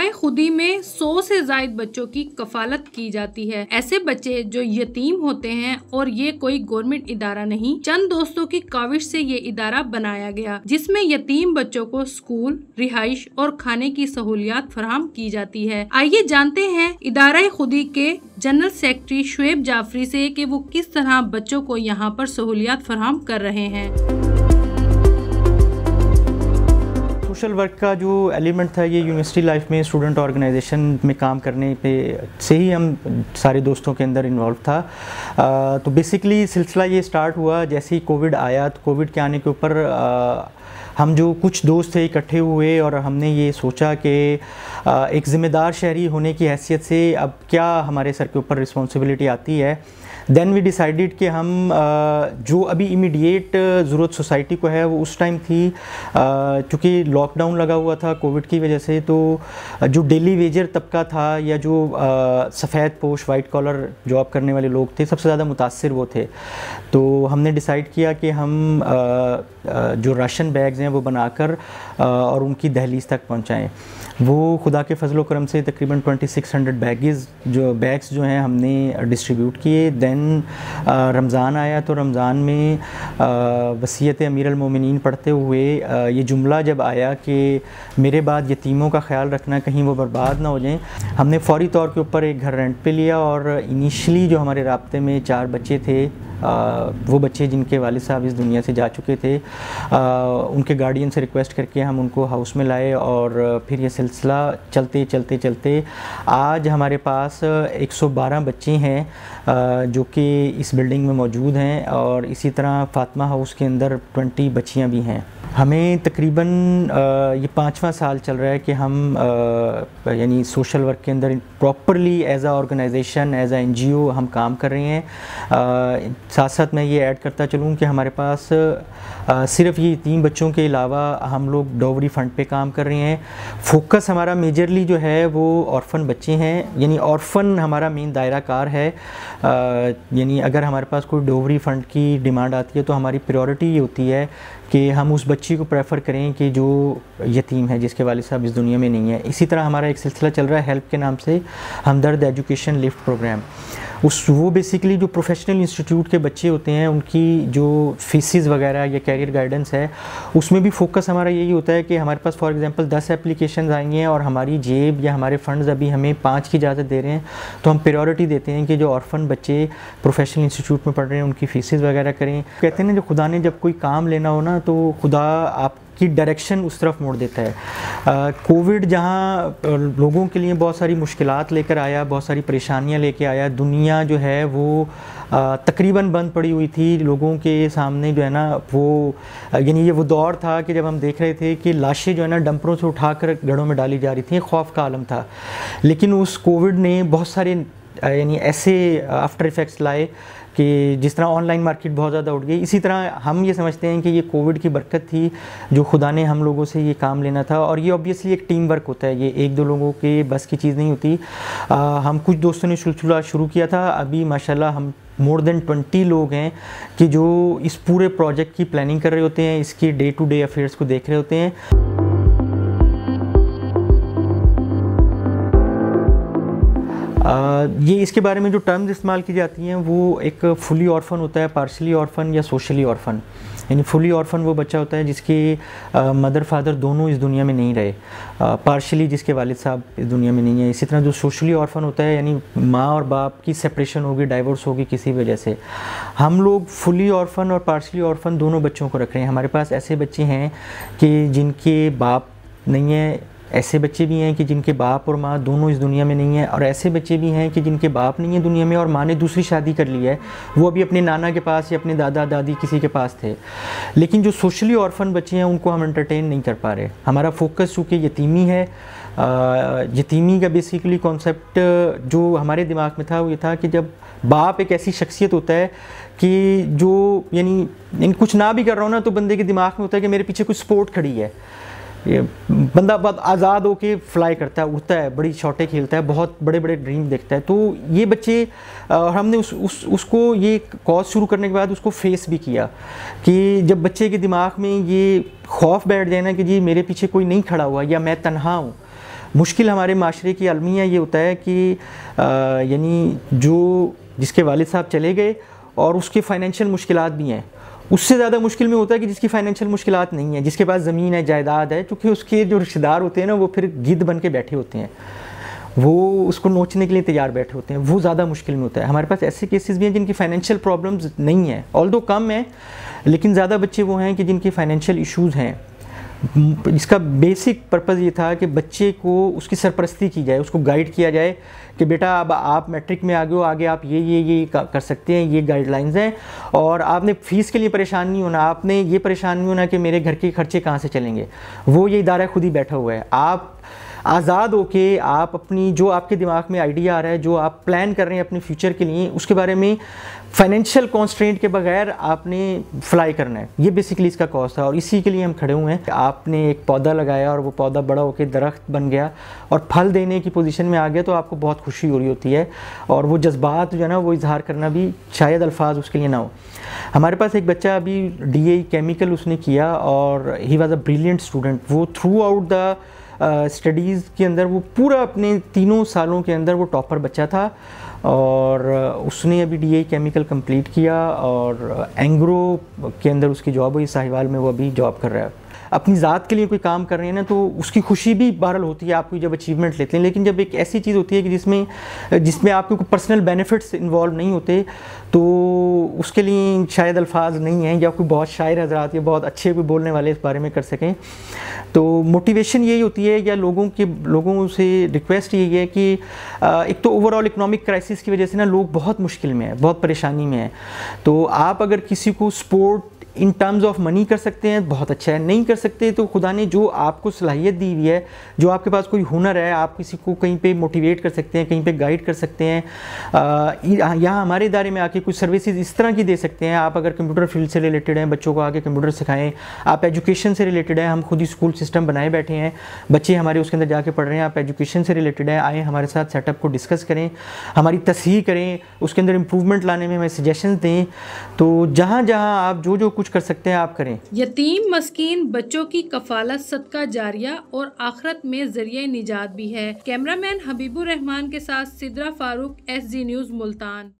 इदारा खुदी में 100 से ज्यादा बच्चों की कफालत की जाती है। ऐसे बच्चे जो यतीम होते हैं, और ये कोई गवर्नमेंट इदारा नहीं, चंद दोस्तों की काविश से ये इदारा बनाया गया, जिसमें यतीम बच्चों को स्कूल, रिहाइश और खाने की सहूलियात फराहम की जाती है। आइए जानते हैं इदारा खुदी के जनरल सेक्रेटरी शुएब जाफरी से कि वो किस तरह बच्चों को यहाँ पर सहूलियात फराहम कर रहे हैं। सोशल वर्क का जो एलिमेंट था ये यूनिवर्सिटी लाइफ में स्टूडेंट ऑर्गेनाइजेशन में काम करने पे से ही हम सारे दोस्तों के अंदर इन्वॉल्व था। तो बेसिकली सिलसिला ये स्टार्ट हुआ जैसे ही कोविड आया। तो कोविड के आने के ऊपर हम जो कुछ दोस्त थे इकट्ठे हुए और हमने ये सोचा कि एक ज़िम्मेदार शहरी होने की हैसियत से अब क्या हमारे सर के ऊपर रिस्पॉन्सिबिलिटी आती है। देन वी डिसाइडेड कि हम जो अभी इमीडिएट ज़रूरत सोसाइटी को है वो उस टाइम थी, क्योंकि लॉकडाउन लगा हुआ था कोविड की वजह से। तो जो डेली वेजर तबका था या जो सफ़ेद पोश वाइट कॉलर जॉब करने वाले लोग थे, सबसे ज़्यादा मुतासिर वो थे। तो हमने डिसाइड किया कि हम जो राशन बैग्स हैं वो बनाकर और उनकी दहलीज तक पहुंचाएं। वो खुदा के फजल करम से तकरीबन 2600 बैग्स जो हैं हमने डिस्ट्रीब्यूट किए। देन रमज़ान आया तो रमज़ान में वसीयत अमीर अल मोमिनीन पढ़ते हुए ये जुमला जब आया कि मेरे बाद यतीमों का ख्याल रखना, कहीं वो बर्बाद ना हो जाएं, हमने फ़ौरी तौर के ऊपर एक घर रेंट पे लिया। और इनिशली जो हमारे राब्ते में 4 बच्चे थे, वो बच्चे जिनके वालिद साहब इस दुनिया से जा चुके थे, उनके गार्डियन से रिक्वेस्ट करके हम उनको हाउस में लाए। और फिर ये सिलसिला चलते चलते चलते आज हमारे पास 112 बच्चे हैं जो कि इस बिल्डिंग में मौजूद हैं। और इसी तरह फ़ातिमा हाउस के अंदर 20 बच्चियाँ भी हैं। हमें तकरीबन ये 5वां साल चल रहा है कि हम यानी सोशल वर्क के अंदर प्रॉपरली एज आ ऑर्गेनाइजेशन, एज आ NGO हम काम कर रहे हैं। साथ साथ मैं ये ऐड करता चलूँ कि हमारे पास सिर्फ ये 3 बच्चों के अलावा हम लोग डॉवरी फ़ंड पे काम कर रहे हैं। फोकस हमारा मेजरली जो है वो ऑर्फन बच्चे हैं, यानी ऑर्फन हमारा मेन दायरा कार है। यानी अगर हमारे पास कोई डॉवरी फ़ंड की डिमांड आती है तो हमारी प्रायोरिटी ये होती है कि हम उस बच्ची को प्रेफर करें कि जो यतीम है, जिसके वालिद साहब इस दुनिया में नहीं है। इसी तरह हमारा एक सिलसिला चल रहा है हेल्प के नाम से, हमदर्द एजुकेशन लिफ्ट प्रोग्राम। वो बेसिकली जो प्रोफेशनल इंस्टीट्यूट के बच्चे होते हैं उनकी जो फीसिस वगैरह या कैरियर गाइडेंस है, उसमें भी फोकस हमारा यही होता है कि हमारे पास फॉर एग्जांपल 10 एप्लीकेशंस आएंगे और हमारी जेब या हमारे फंड्स अभी हमें 5 की इजाज़त दे रहे हैं, तो हम प्रायोरिटी देते हैं कि जो ऑर्फन बच्चे प्रोफेशनल इंस्टीट्यूट में पढ़ रहे हैं उनकी फ़ीसिस वगैरह करें। कहते हैं ना, जो खुदा ने जब कोई काम लेना हो ना तो खुदा आप की डायरेक्शन उस तरफ मोड़ देता है। कोविड जहाँ लोगों के लिए बहुत सारी मुश्किलात लेकर आया, बहुत सारी परेशानियाँ लेके आया, दुनिया जो है वो तकरीबन बंद पड़ी हुई थी लोगों के सामने, जो है ना वो यानी ये वो दौर था कि जब हम देख रहे थे कि लाशें जो है ना डंपरों से उठाकर गढ़ों में डाली जा रही थी, खौफ का आलम था। लेकिन उस कोविड ने बहुत सारे यानी ऐसे आफ्टर इफ़ेक्ट्स लाए कि जिस तरह ऑनलाइन मार्केट बहुत ज़्यादा उठ गई, इसी तरह हम ये समझते हैं कि ये कोविड की बरकत थी जो खुदा ने हम लोगों से ये काम लेना था। और ये ऑब्वियसली एक टीम वर्क होता है, ये 1-2 लोगों के बस की चीज़ नहीं होती। हम कुछ दोस्तों ने सिलसिला शुरू किया था, अभी माशाल्लाह हम मोर देन 20 लोग हैं कि जो इस पूरे प्रोजेक्ट की प्लानिंग कर रहे होते हैं, इसकी डे टू डे अफेयर्स को देख रहे होते हैं। ये इसके बारे में जो टर्म्स इस्तेमाल की जाती हैं वो एक फुली ऑर्फन होता है, पार्शली ऑर्फन या सोशली ऑर्फन। यानी फुली ऑर्फन वो बच्चा होता है जिसके मदर फादर दोनों इस दुनिया में नहीं रहे, पार्शली जिसके वालिद साहब इस दुनिया में नहीं है। इसी तरह जो सोशली ऑर्फन होता है यानी माँ और बाप की सेपरेशन होगी, डाइवोर्स होगी किसी वजह से। हम लोग फुली ऑर्फन और पार्शली ऑर्फन दोनों बच्चों को रख रहे हैं। हमारे पास ऐसे बच्चे हैं कि जिनके बाप नहीं है, ऐसे बच्चे भी हैं कि जिनके बाप और माँ दोनों इस दुनिया में नहीं है, और ऐसे बच्चे भी हैं कि जिनके बाप नहीं है दुनिया में और माँ ने दूसरी शादी कर ली है, वो अभी अपने नाना के पास या अपने दादा दादी किसी के पास थे। लेकिन जो सोशली ऑर्फन बच्चे हैं उनको हम एंटरटेन नहीं कर पा रहे। हमारा फोकस चूँकि यतीमी है, यतीमी का बेसिकली कॉन्सेप्ट जो हमारे दिमाग में था वो ये था कि जब बाप एक ऐसी शख्सियत होता है कि जो यानी कुछ ना भी कर रहा हो ना तो बंदे के दिमाग में होता है कि मेरे पीछे कुछ सपोर्ट खड़ी है। ये बंदा बहुत आज़ाद होके फ्लाई करता है, उड़ता है, बड़ी शॉटें खेलता है, बहुत बड़े बड़े ड्रीम देखता है। तो ये बच्चे हमने उसको ये कॉज शुरू करने के बाद उसको फेस भी किया कि जब बच्चे के दिमाग में ये खौफ बैठ जाए ना कि जी मेरे पीछे कोई नहीं खड़ा हुआ या मैं तन्हा हूँ, मुश्किल हमारे माशरे की अलमिया ये होता है कि यानी जो जिसके वालिद साहब चले गए और उसके फाइनेंशियल मुश्किलात भी हैं, उससे ज़्यादा मुश्किल में होता है कि जिसकी फाइनेंशियल मुश्किलात नहीं है, जिसके पास ज़मीन है, जायदाद है, क्योंकि उसके जो रिश्तेदार होते हैं ना वो फिर गिद्ध बन के बैठे होते हैं, वो उसको नोचने के लिए तैयार बैठे होते हैं, वो ज़्यादा मुश्किल में होता है। हमारे पास ऐसे केसेस भी हैं जिनकी फाइनेंशियल प्रॉब्लम्स नहीं है, ऑल्दो कम है, लेकिन ज़्यादा बच्चे वो हैं कि जिनके फाइनेंशियल इश्यूज़ हैं। इसका बेसिक पर्पज़ ये था कि बच्चे को उसकी सरपरस्ती की जाए, उसको गाइड किया जाए कि बेटा अब आप मैट्रिक में आ गए हो, आगे आप ये कर सकते हैं, ये गाइडलाइंस हैं, और आपने फ़ीस के लिए परेशान नहीं होना, आपने ये परेशान नहीं होना कि मेरे घर के खर्चे कहाँ से चलेंगे। वो ये इदारा खुद ही बैठा हुआ है। आप आज़ाद होके आप अपनी जो आपके दिमाग में आइडिया आ रहा है, जो आप प्लान कर रहे हैं अपने फ्यूचर के लिए, उसके बारे में फाइनेंशियल कॉन्स्ट्रेंट के बगैर आपने फ्लाई करना है। ये बेसिकली इसका कॉज था और इसी के लिए हम खड़े हुए हैं। आपने एक पौधा लगाया और वो पौधा बड़ा होकर दरख्त बन गया और फल देने की पोजीशन में आ गया, तो आपको बहुत खुशी हो रही होती है, और वो जज्बात जो है ना वो इजहार करना भी शायद अल्फाज उसके लिए ना हो। हमारे पास एक बच्चा अभी DAE केमिकल उसने किया और he was a brilliant student. वो थ्रू आउट द स्टडीज़ के अंदर वो पूरा अपने 3 सालों के अंदर वो टॉपर बच्चा था, और उसने अभी DAE केमिकल कंप्लीट किया और एंग्रो के अंदर उसकी जॉब हुई, साहिवाल में वो अभी जॉब कर रहा है। अपनी ज़ात के लिए कोई काम कर रहे हैं ना, तो उसकी खुशी भी बहरहाल होती है आपको जब अचीवमेंट लेते हैं, लेकिन जब एक ऐसी चीज़ होती है कि जिसमें आपके कोई पर्सनल बेनिफिट्स इन्वॉल्व नहीं होते, तो उसके लिए शायद अल्फाज नहीं हैं, या कोई बहुत शायर हजरात या बहुत अच्छे कोई बोलने वाले इस बारे में कर सकें। तो मोटिवेशन यही होती है, या लोगों से रिक्वेस्ट यही है कि एक तो ओवरऑल इकोनॉमिक क्राइसिस की वजह से ना लोग बहुत मुश्किल में हैं, बहुत परेशानी में हैं। तो आप अगर किसी को support in terms of money कर सकते हैं बहुत अच्छा है, नहीं कर सकते तो खुदा ने जो आपको सलाहियत दी हुई है, जो आपके पास कोई हुनर है, आप किसी को कहीं पे मोटिवेट कर सकते हैं, कहीं पे गाइड कर सकते हैं। यहाँ हमारे इदारे में आके कुछ सर्विसेज इस तरह की दे सकते हैं। आप अगर कंप्यूटर फील्ड से रिलेटेड हैं, बच्चों को आके कंप्यूटर सिखाएं, आप एजुकेशन से रिलेटेड हैं, हम खुद ही स्कूल सिस्टम बनाए बैठे हैं, बच्चे हमारे उसके अंदर जाके पढ़ रहे हैं, आप एजुकेशन से रिलेटेड हैं, आएँ हमारे साथ सेटअप को डिस्कस करें, हमारी तस्हीह करें, उसके अंदर इम्प्रूवमेंट लाने में हमें सजेशन दें। तो जहाँ जहाँ आप जो कुछ कर सकते हैं आप करें। यतीम मस्कीन बच्चों की कफालत सदका जारिया और आखिरत में जरिए निजात भी है। कैमरामैन हबीबुर रहमान के साथ सिद्रा फारूक, SG न्यूज़ मुल्तान।